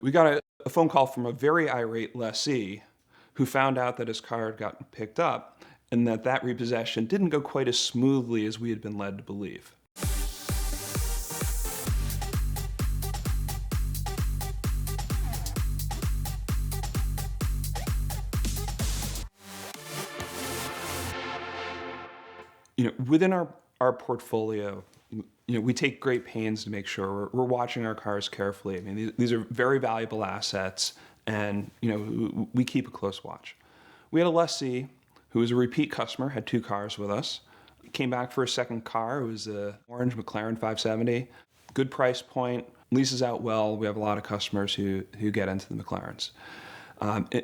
We got a phone call from a very irate lessee who found out that his car had gotten picked up and that repossession didn't go quite as smoothly as we had been led to believe. Within our portfolio, we take great pains to make sure we're watching our cars carefully. I mean, these are very valuable assets, and we keep a close watch. We had a lessee who was a repeat customer, had 2 cars with us. Came back for a second car. It was a orange McLaren 570. Good price point, leases out well. We have a lot of customers who get into the McLarens.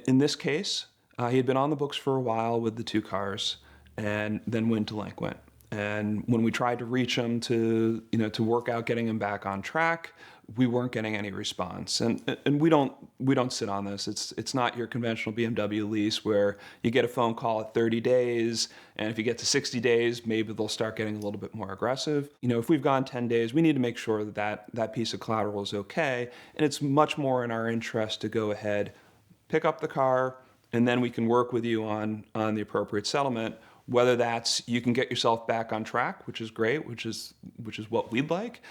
In this case, he had been on the books for a while with the 2 cars and then went delinquent. And when we tried to reach him to work out getting him back on track, we weren't getting any response. And we don't sit on this. It's not your conventional BMW lease where you get a phone call at 30 days, and if you get to 60 days, maybe they'll start getting a little bit more aggressive. If we've gone 10 days, we need to make sure that piece of collateral is okay, and it's much more in our interest to go ahead, pick up the car, and then we can work with you on the appropriate settlement. Whether that's you can get yourself back on track, which is great, which is what we'd like,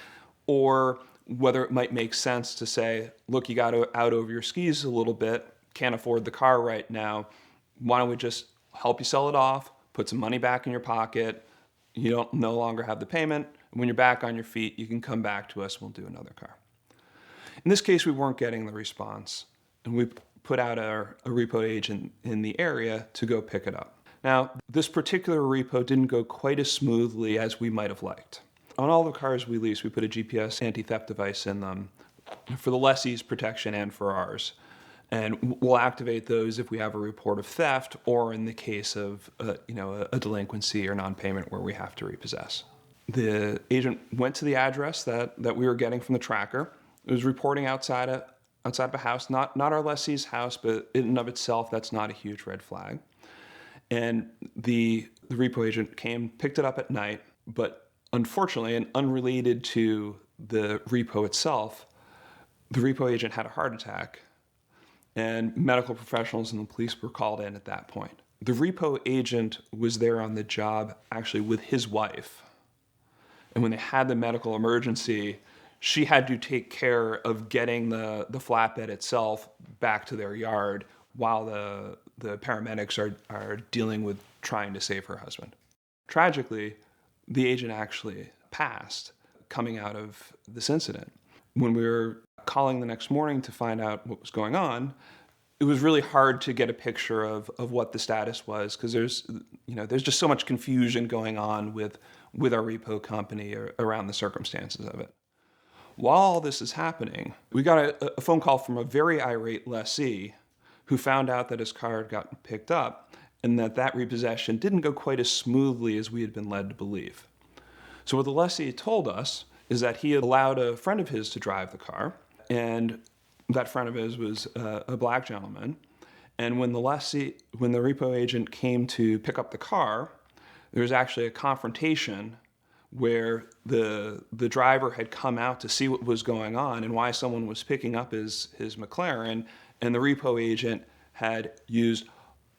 or whether it might make sense to say, look, you got out over your skis a little bit, can't afford the car right now. Why don't we just help you sell it off, put some money back in your pocket, you don't no longer have the payment, and when you're back on your feet, you can come back to us, we'll do another car. In this case, we weren't getting the response, and we put out a repo agent in the area to go pick it up. Now, this particular repo didn't go quite as smoothly as we might have liked. On all the cars we lease, we put a GPS anti-theft device in them for the lessee's protection and for ours. And we'll activate those if we have a report of theft or in the case of a delinquency or non-payment where we have to repossess. The agent went to the address that we were getting from the tracker. It was reporting outside of a house, not our lessee's house, but in and of itself, that's not a huge red flag. And the repo agent came, picked it up at night, but unfortunately, and unrelated to the repo itself, the repo agent had a heart attack, and medical professionals and the police were called in at that point. The repo agent was there on the job actually with his wife, and when they had the medical emergency, she had to take care of getting the flatbed itself back to their yard while the paramedics are dealing with trying to save her husband. Tragically, the agent actually passed coming out of this incident. When we were calling the next morning to find out what was going on, it was really hard to get a picture of what the status was because there's just so much confusion going on with our repo company around the circumstances of it. While all this is happening, we got a phone call from a very irate lessee who found out that his car had gotten picked up and that repossession didn't go quite as smoothly as we had been led to believe. So what the lessee told us is that he had allowed a friend of his to drive the car, and that friend of his was a black gentleman. And when the repo agent came to pick up the car, there was actually a confrontation where the driver had come out to see what was going on and why someone was picking up his McLaren, and the repo agent had used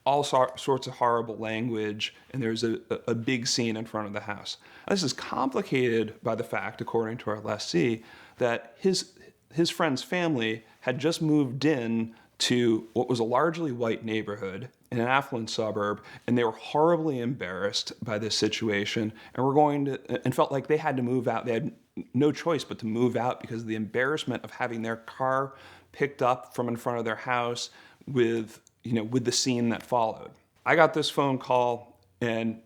all sorts of horrible language, and there's a big scene in front of the house. Now, this is complicated by the fact, according to our lessee, that his friend's family had just moved in to what was a largely white neighborhood in an affluent suburb, and they were horribly embarrassed by this situation and felt like they had to move out. They had no choice but to move out because of the embarrassment of having their car picked up from in front of their house with the scene that followed. I got this phone call, and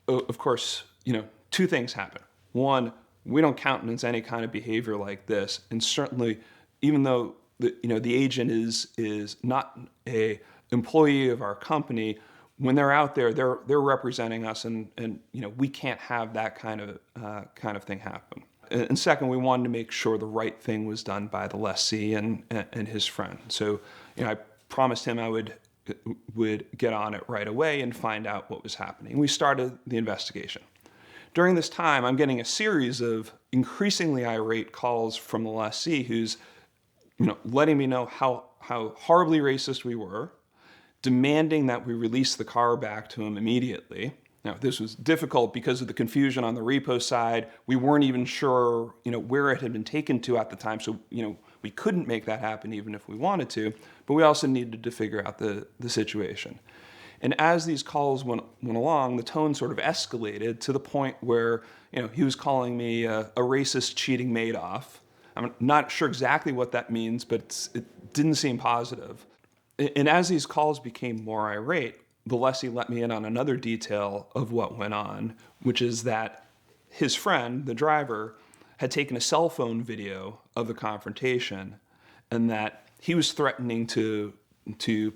of course, 2 things happen. One, we don't countenance any kind of behavior like this, and certainly, even though the agent is not a employee of our company, when they're out there, they're representing us, and we can't have that kind of thing happen. And second, we wanted to make sure the right thing was done by the lessee and his friend. So, I promised him I would get on it right away and find out what was happening. We started the investigation. During this time, I'm getting a series of increasingly irate calls from the lessee who's letting me know how horribly racist we were, demanding that we release the car back to him immediately. Now, this was difficult because of the confusion on the repo side. We weren't even sure, where it had been taken to at the time. So, we couldn't make that happen even if we wanted to, but we also needed to figure out the situation. And as these calls went along, the tone sort of escalated to the point where, he was calling me a racist, cheating Madoff. I'm not sure exactly what that means, but it didn't seem positive. And as these calls became more irate, the lessee let me in on another detail of what went on, which is that his friend, the driver, had taken a cell phone video of the confrontation, and that he was threatening to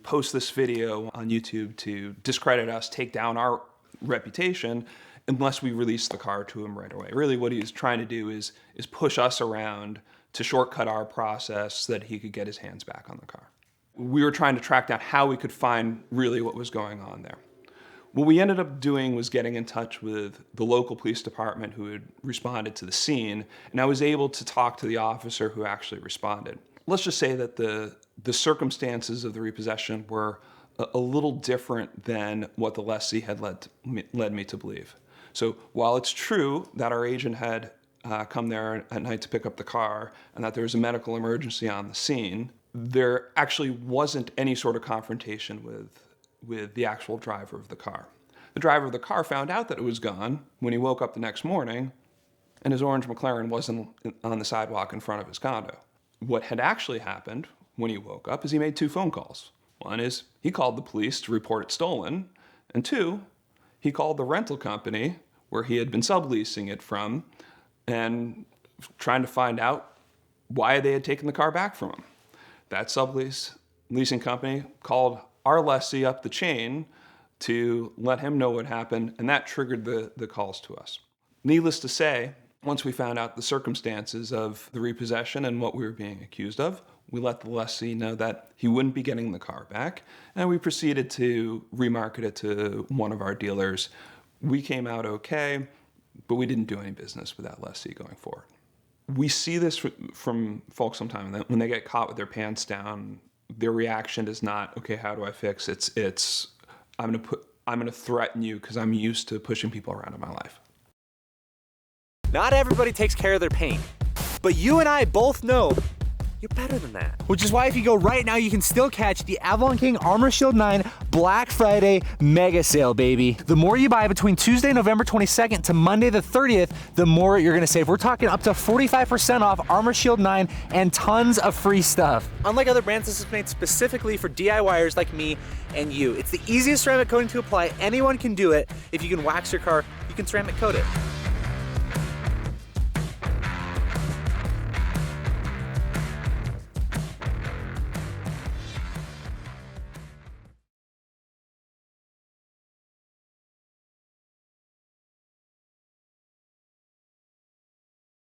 post this video on YouTube to discredit us, take down our reputation, unless we released the car to him right away. Really what he was trying to do is push us around to shortcut our process so that he could get his hands back on the car. We were trying to track down how we could find really what was going on there. What we ended up doing was getting in touch with the local police department who had responded to the scene, and I was able to talk to the officer who actually responded. Let's just say that the circumstances of the repossession were a little different than what the lessee had led me to believe. So while it's true that our agent had come there at night to pick up the car and that there was a medical emergency on the scene, there actually wasn't any sort of confrontation with the actual driver of the car. The driver of the car found out that it was gone when he woke up the next morning, and his orange McLaren wasn't on the sidewalk in front of his condo. What had actually happened when he woke up is he made 2 phone calls. One is he called the police to report it stolen, and 2, he called the rental company where he had been subleasing it from and trying to find out why they had taken the car back from him. That leasing company called our lessee up the chain to let him know what happened, and that triggered the calls to us. Needless to say, once we found out the circumstances of the repossession and what we were being accused of, we let the lessee know that he wouldn't be getting the car back, and we proceeded to remarket it to one of our dealers. We came out okay, but we didn't do any business with that lessee going forward. We see this from folks sometimes when they get caught with their pants down. Their reaction is not, okay, how do I fix? It's I'm gonna threaten you because I'm used to pushing people around in my life. Not everybody takes care of their paint, but you and I both know you're better than that. Which is why if you go right now, you can still catch the Avalon King Armor Shield 9 Black Friday mega sale, baby. The more you buy between Tuesday, November 22nd to Monday the 30th, the more you're gonna save. We're talking up to 45% off Armor Shield 9 and tons of free stuff. Unlike other brands, this is made specifically for DIYers like me and you. It's the easiest ceramic coating to apply. Anyone can do it. If you can wax your car, you can ceramic coat it.